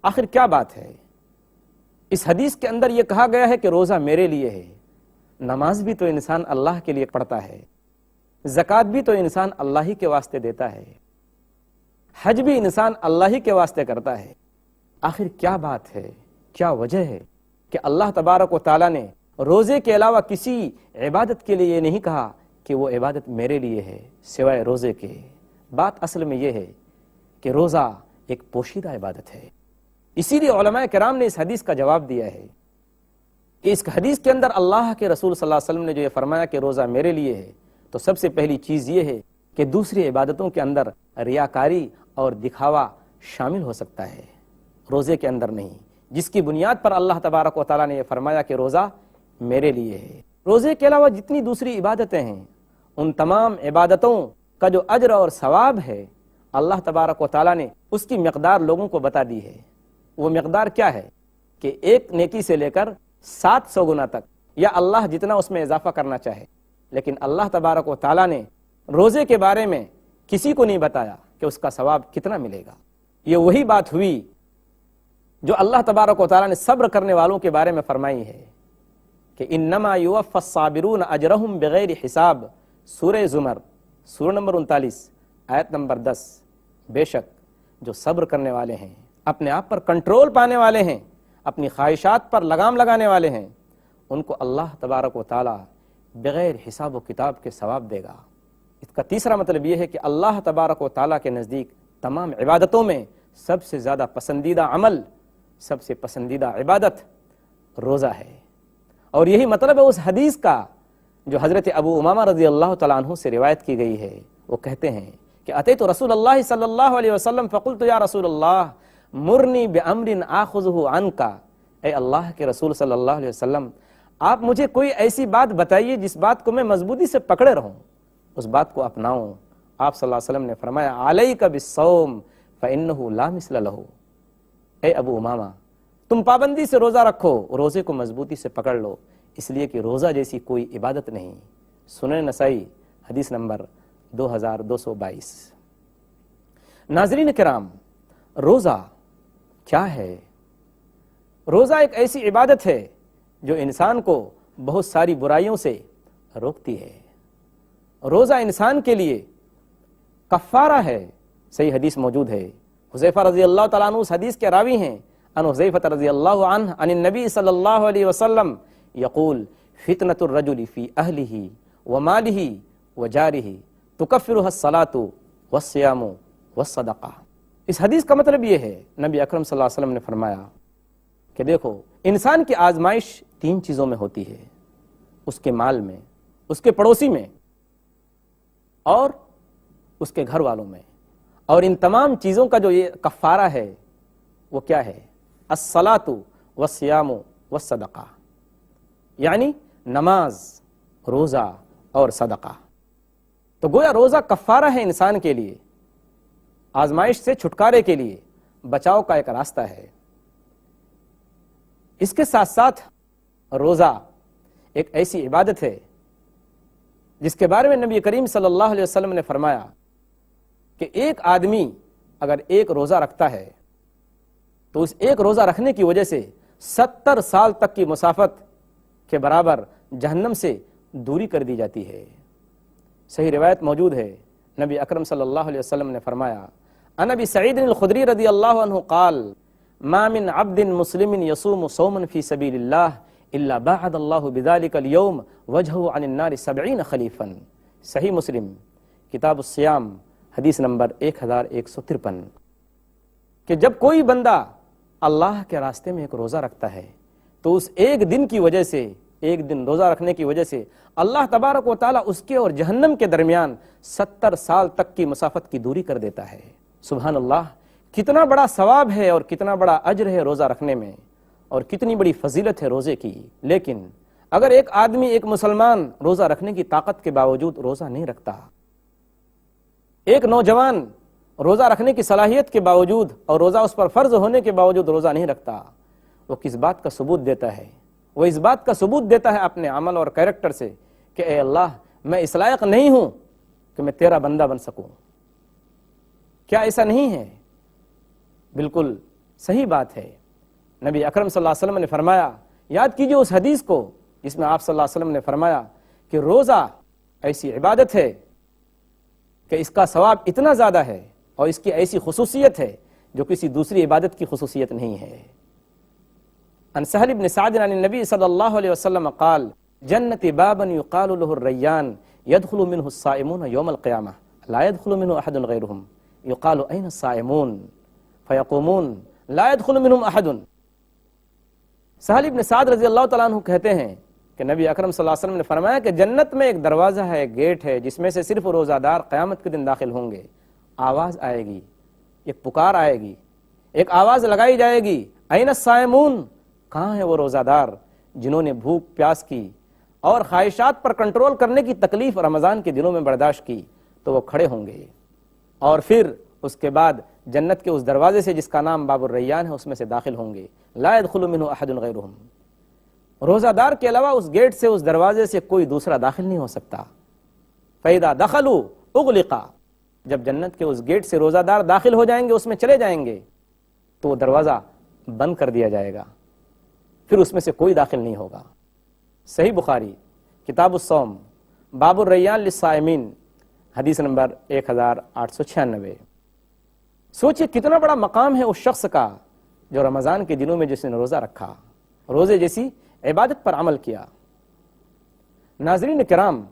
آخر کیا بات ہے؟ اس حدیث کے اندر یہ کہا گیا ہے کہ روزہ میرے لیے ہے، نماز بھی تو انسان اللہ کے لیے پڑھتا ہے، زکوٰۃ بھی تو انسان اللہ ہی کے واسطے دیتا ہے، حج بھی انسان اللہ ہی کے واسطے کرتا ہے۔ آخر کیا بات ہے، کیا وجہ ہے کہ اللہ تبارک و تعالیٰ نے روزے کے علاوہ کسی عبادت کے لیے یہ نہیں کہا کہ وہ عبادت میرے لیے ہے سوائے روزے کے؟ بات اصل میں یہ ہے کہ روزہ ایک پوشیدہ عبادت ہے۔ اسی لیے علماء کرام نے اس حدیث کا جواب دیا ہے کہ اس حدیث کے اندر اللہ کے رسول صلی اللہ علیہ وسلم نے جو یہ فرمایا کہ روزہ میرے لیے ہے، تو سب سے پہلی چیز یہ ہے کہ دوسری عبادتوں کے اندر ریاکاری اور دکھاوا شامل ہو سکتا ہے، روزے کے اندر نہیں، جس کی بنیاد پر اللہ تبارک و تعالیٰ نے یہ فرمایا کہ روزہ میرے لیے ہے۔ روزے کے علاوہ جتنی دوسری عبادتیں ہیں، ان تمام عبادتوں کا جو اجر اور ثواب ہے، اللہ تبارک و تعالیٰ نے اس کی مقدار لوگوں کو بتا دی ہے۔ وہ مقدار کیا ہے کہ ایک نیکی سے لے کر 700 گنا تک، یا اللہ جتنا اس میں اضافہ کرنا چاہے، لیکن اللہ تبارک و تعالیٰ نے روزے کے بارے میں کسی کو نہیں بتایا کہ اس کا ثواب کتنا ملے گا۔ یہ وہی بات ہوئی جو اللہ تبارک و تعالیٰ نے صبر کرنے والوں کے بارے میں فرمائی ہے کہ انما یوفی الصابرون اجرہم بغیر حساب، سورہ زمر، سورہ نمبر 39 آیت نمبر 10۔ بے شک جو صبر کرنے والے ہیں، اپنے آپ پر کنٹرول پانے والے ہیں، اپنی خواہشات پر لگام لگانے والے ہیں، ان کو اللہ تبارک و تعالیٰ بغیر حساب و کتاب کے ثواب دے گا۔ اس کا تیسرا مطلب یہ ہے کہ اللہ تبارک و تعالیٰ کے نزدیک تمام عبادتوں میں سب سے زیادہ پسندیدہ عمل، سب سے پسندیدہ عبادت روزہ ہے۔ اور یہی مطلب ہے اس حدیث کا جو حضرت ابو امامہ رضی اللہ تعالیٰ عنہ سے روایت کی گئی ہے۔ وہ کہتے ہیں کہ اتیت رسول اللہ صلی اللہ علیہ وسلم فقلت یا رسول اللہ مرنی بامر آخذہ عنک، اے اللہ کے رسول صلی اللہ علیہ وسلم، آپ مجھے کوئی ایسی بات بتائیے جس بات کو میں مضبوطی سے پکڑے رہوں، اس بات کو اپناؤں۔ آپ صلی اللہ علیہ وسلم نے فرمایا علیک بالصوم فانہ لا مثل لہ، اے ابو امامہ تم پابندی سے روزہ رکھو، روزے کو مضبوطی سے پکڑ لو، اس لیے کہ روزہ جیسی کوئی عبادت نہیں۔ سنن نسائی حدیث نمبر 2222۔ ناظرین کرام، روزہ کیا ہے؟ روزہ ایک ایسی عبادت ہے جو انسان کو بہت ساری برائیوں سے روکتی ہے۔ روزہ انسان کے لیے کفارہ ہے۔ صحیح حدیث موجود ہے، حذیفہ رضی اللہ تعالیٰ عنہ اس حدیث کے راوی ہیں، ان حذیفہ رضی اللہ عنہ عن النبی صلی اللہ علیہ وسلم یقول فتنة الرجل فی اہلہ ومالہ وجارہ تکفرها الصلاة والصیام والصدقہ۔ اس حدیث کا مطلب یہ ہے، نبی اکرم صلی اللہ علیہ وسلم نے فرمایا کہ دیکھو انسان کی آزمائش 3 چیزوں میں ہوتی ہے، اس کے مال میں، اس کے پڑوسی میں، اور اس کے گھر والوں میں۔ اور ان تمام چیزوں کا جو یہ کفارہ ہے وہ کیا ہے؟ الصلاۃ والصیام والصدقہ، یعنی نماز، روزہ اور صدقہ۔ تو گویا روزہ کفارہ ہے انسان کے لیے، آزمائش سے چھٹکارے کے لیے، بچاؤ کا ایک راستہ ہے۔ اس کے ساتھ ساتھ روزہ ایک ایسی عبادت ہے جس کے بارے میں نبی کریم صلی اللہ علیہ وسلم نے فرمایا کہ ایک آدمی اگر ایک روزہ رکھتا ہے تو اس ایک روزہ رکھنے کی وجہ سے 70 سال تک کی مسافت کے برابر جہنم سے دوری کر دی جاتی ہے۔ صحیح روایت موجود ہے، نبی اکرم صلی اللہ علیہ وسلم نے فرمایا عن ابی سعید الخدری رضی اللہ عنہ قال ما من عبد مسلم يصوم صوما في سبيل الله الا بعد الله بذلك اليوم وجهه عن النار 70 خلیفا۔ صحیح مسلم کتاب الصیام حدیث نمبر 1153، کہ جب کوئی بندہ اللہ کے راستے میں ایک روزہ رکھتا ہے تو اس ایک دن کی وجہ سے، ایک دن روزہ رکھنے کی وجہ سے اللہ تبارک و تعالیٰ اس کے اور جہنم کے درمیان 70 سال تک کی مسافت کی دوری کر دیتا ہے۔ سبحان اللہ، کتنا بڑا ثواب ہے اور کتنا بڑا اجر ہے روزہ رکھنے میں، اور کتنی بڑی فضیلت ہے روزے کی۔ لیکن اگر ایک آدمی، ایک مسلمان روزہ رکھنے کی طاقت کے باوجود روزہ نہیں رکھتا، ایک نوجوان روزہ رکھنے کی صلاحیت کے باوجود اور روزہ اس پر فرض ہونے کے باوجود روزہ نہیں رکھتا، وہ کس بات کا ثبوت دیتا ہے؟ وہ اس بات کا ثبوت دیتا ہے اپنے عمل اور کیریکٹر سے کہ اے اللہ میں اس لائق نہیں ہوں کہ میں تیرا بندہ بن سکوں۔ کیا ایسا نہیں ہے؟ بالکل صحیح بات ہے. نبی اکرم صلی اللہ علیہ وسلم نے فرمایا, یاد کیجئے اس حدیث کو جس میں آپ صلی اللہ علیہ وسلم نے فرمایا کہ روزہ ایسی عبادت ہے کہ اس کا ثواب اتنا زیادہ ہے اور اس کی ایسی خصوصیت ہے جو کسی دوسری عبادت کی خصوصیت نہیں ہے. عن سہل بن سعد عن النبی صلی اللہ علیہ وسلم قال جنت بابا يقال له الریان يدخل منه الصائمون يوم القيامة لا يدخل منه احد غيرهم يقال اين الصائمون فيقومون لا يدخل منهم احد. سہل بن سعد رضی اللہ تعالیٰ عنہ کہتے ہیں کہ نبی اکرم صلی اللہ علیہ وسلم نے فرمایا کہ جنت میں ایک دروازہ ہے, ایک گیٹ ہے جس میں سے صرف روزہ دار قیامت کے دن داخل ہوں گے. آواز آئے گی, ایک پکار آئے گی, ایک آواز لگائی جائے گی, این الصائمون, کہاں ہے وہ روزہ دار جنہوں نے بھوک پیاس کی اور خواہشات پر کنٹرول کرنے کی تکلیف رمضان کے دنوں میں برداشت کی, تو وہ کھڑے ہوں گے اور پھر اس کے بعد جنت کے اس دروازے سے جس کا نام باب الریان ہے اس میں سے داخل ہوں گے. لا يدخل منه احد غیرهم, روزہ دار کے علاوہ اس گیٹ سے اس دروازے سے کوئی دوسرا داخل نہیں ہو سکتا. فَإِذَا دَخَلُوا اُغْلِقَ, جب جنت کے اس گیٹ سے روزہ دار داخل ہو جائیں گے, اس میں چلے جائیں گے, تو وہ دروازہ بند کر دیا جائے گا, پھر اس میں سے کوئی داخل نہیں ہوگا. صحیح بخاری کتاب الصوم باب الریان للصائمین حدیث نمبر 1896. سوچئے کتنا بڑا مقام ہے اس شخص کا جو رمضان کے دنوں میں جس نے روزہ رکھا, روزے جیسی عبادت پر عمل کیا. ناظرین کرام,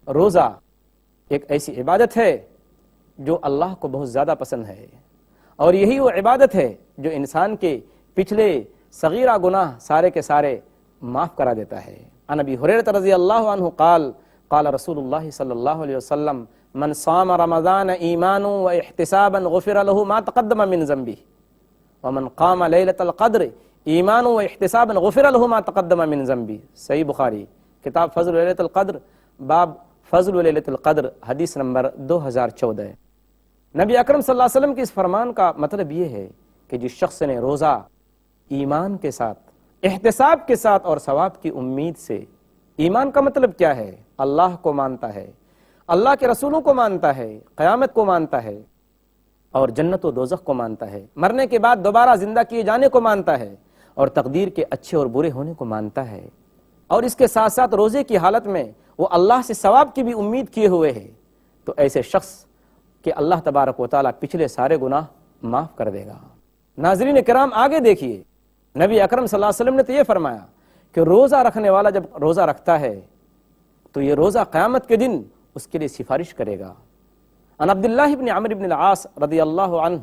روزہ ایک ایسی عبادت ہے جو اللہ کو بہت زیادہ پسند ہے, اور یہی وہ عبادت ہے جو انسان کے پچھلے صغیرہ گناہ سارے کے سارے معاف کرا دیتا ہے. عن ابی ہریرہ رضی اللہ عنہ قال قال رسول اللہ صلی اللہ علیہ وسلم من صام رمضان ایمانا واحتسابا غفر له ما تقدم من ذنبه ومن قام لیلۃ القدر ایمانا واحتسابا غفر له ما تقدم من ذنبه. صحیح بخاری کتاب فضل لیلۃ القدر باب فضل لیلۃ القدر حدیث نمبر 2014. نبی اکرم صلی اللہ علیہ وسلم کے اس فرمان کا مطلب یہ ہے کہ جس شخص نے روزہ ایمان کے ساتھ, احتساب کے ساتھ اور ثواب کی امید سے, ایمان کا مطلب کیا ہے؟ اللہ کو مانتا ہے, اللہ کے رسولوں کو مانتا ہے, قیامت کو مانتا ہے اور جنت و دوزخ کو مانتا ہے, مرنے کے بعد دوبارہ زندہ کیے جانے کو مانتا ہے اور تقدیر کے اچھے اور برے ہونے کو مانتا ہے, اور اس کے ساتھ ساتھ روزے کی حالت میں وہ اللہ سے ثواب کی بھی امید کیے ہوئے ہے, تو ایسے شخص کہ اللہ تبارک و تعالیٰ پچھلے سارے گناہ معاف کر دے گا. ناظرین کرام, آگے دیکھیے, نبی اکرم صلی اللہ علیہ وسلم نے تو یہ فرمایا کہ روزہ رکھنے والا جب روزہ رکھتا ہے تو یہ روزہ قیامت کے دن اس کے لیے سفارش کرے گا. عن عبداللہ بن عمرو بن العاص رضی اللہ عنہ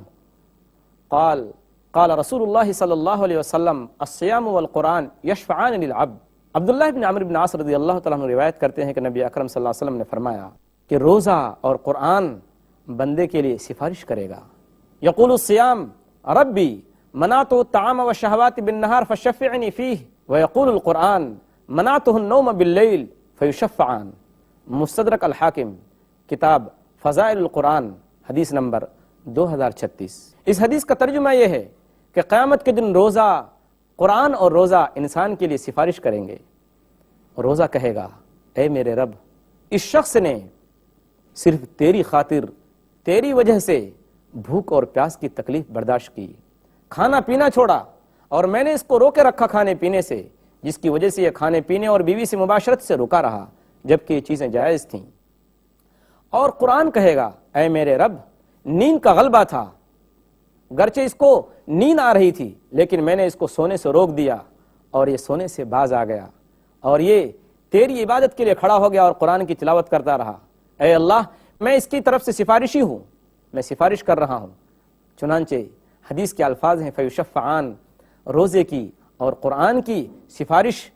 قال قال رسول اللہ صلی اللہ علیہ وسلم الصیام والقرآن یشفعان للعبد. عبداللہ بن عمرو بن العاص رضی اللہ تعالیٰ عنہ روایت کرتے ہیں کہ نبی اکرم صلی اللہ علیہ وسلم نے فرمایا کہ روزہ اور قرآن بندے کے لیے سفارش کرے گا. یقول الصیام ربی منعت الطعام والشہوات بالنہار فشفعنی فیہ, ویقول القرآن منعتہ النوم باللیل فیشفعان. مستدرک الحاکم کتاب فضائل القرآن حدیث نمبر 2036. اس حدیث کا ترجمہ یہ ہے کہ قیامت کے دن روزہ, قرآن اور روزہ انسان کے لیے سفارش کریں گے. روزہ کہے گا اے میرے رب, اس شخص نے صرف تیری خاطر, تیری وجہ سے بھوک اور پیاس کی تکلیف برداشت کی, کھانا پینا چھوڑا, اور میں نے اس کو روکے رکھا کھانے پینے سے, جس کی وجہ سے یہ کھانے پینے اور بیوی سے مباشرت سے رکا رہا جبکہ یہ چیزیں جائز تھیں. اور قرآن کہے گا اے میرے رب, نیند کا غلبہ تھا, گرچہ اس کو نیند آ رہی تھی لیکن میں نے اس کو سونے سے روک دیا اور یہ سونے سے باز آ گیا اور یہ تیری عبادت کے لیے کھڑا ہو گیا اور قرآن کی تلاوت کرتا رہا. اے اللہ, میں اس کی طرف سے سفارشی ہوں, میں سفارش کر رہا ہوں. چنانچہ حدیث کے الفاظ ہیں فیشفعان, روزے کی اور قرآن کی سفارش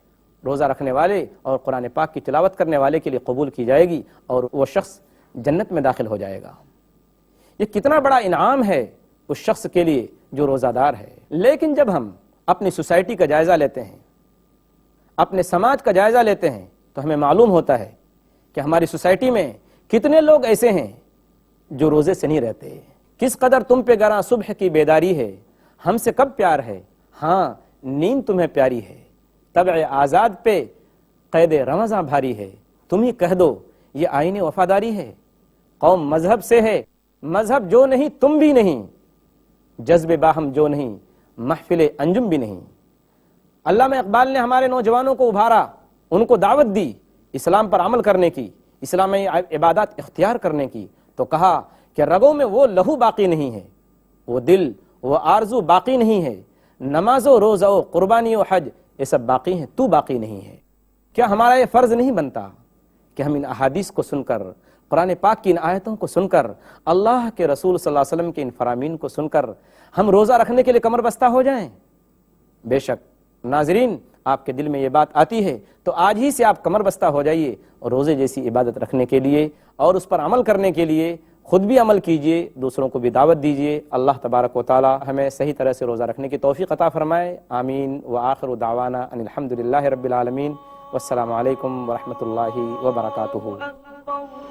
روزہ رکھنے والے اور قرآن پاک کی تلاوت کرنے والے کے لیے قبول کی جائے گی اور وہ شخص جنت میں داخل ہو جائے گا. یہ کتنا بڑا انعام ہے اس شخص کے لیے جو روزہ دار ہے. لیکن جب ہم اپنی سوسائٹی کا جائزہ لیتے ہیں, اپنے سماج کا جائزہ لیتے ہیں, تو ہمیں معلوم ہوتا ہے کہ ہماری سوسائٹی میں کتنے لوگ ایسے ہیں جو روزے سے نہیں رہتے. کس قدر تم پہ گراں صبح کی بیداری ہے, ہم سے کب پیار ہے, ہاں نیند تمہیں پیاری ہے, طبع آزاد پہ قید رمضاں بھاری ہے, تم ہی کہہ دو یہ آئین وفاداری ہے. قوم مذہب سے ہے, مذہب جو نہیں تم بھی نہیں, جذب باہم جو نہیں، محفل انجم بھی نہیں۔ علامہ اقبال نے ہمارے نوجوانوں کو ابھارا، ان کو دعوت دی اسلام پر عمل کرنے کی، اسلامی عبادات اختیار کرنے کی، تو کہا کہ رگوں میں وہ لہو باقی نہیں ہے، وہ دل، وہ آرزو باقی نہیں ہے، نماز و روزہ و قربانی و حج یہ سب باقی ہیں، تو باقی نہیں ہے۔ کیا ہمارا یہ فرض نہیں بنتا کہ ہم ان احادیث کو سن کر، قرآن پاک کی ان آیتوں کو سن کر، اللہ کے رسول صلی اللہ علیہ وسلم کے ان فرامین کو سن کر ہم روزہ رکھنے کے لیے کمر بستہ ہو جائیں؟ بے شک ناظرین، آپ کے دل میں یہ بات آتی ہے تو آج ہی سے آپ کمر بستہ ہو جائیے اور روزے جیسی عبادت رکھنے کے لیے اور اس پر عمل کرنے کے لیے خود بھی عمل کیجئے، دوسروں کو بھی دعوت دیجئے۔ اللہ تبارک و تعالی ہمیں صحیح طرح سے روزہ رکھنے کی توفیق عطا فرمائے، آمین۔ وآخر دعوانا ان الحمد للہ رب العالمین، والسلام علیکم ورحمۃ اللہ وبرکاتہ۔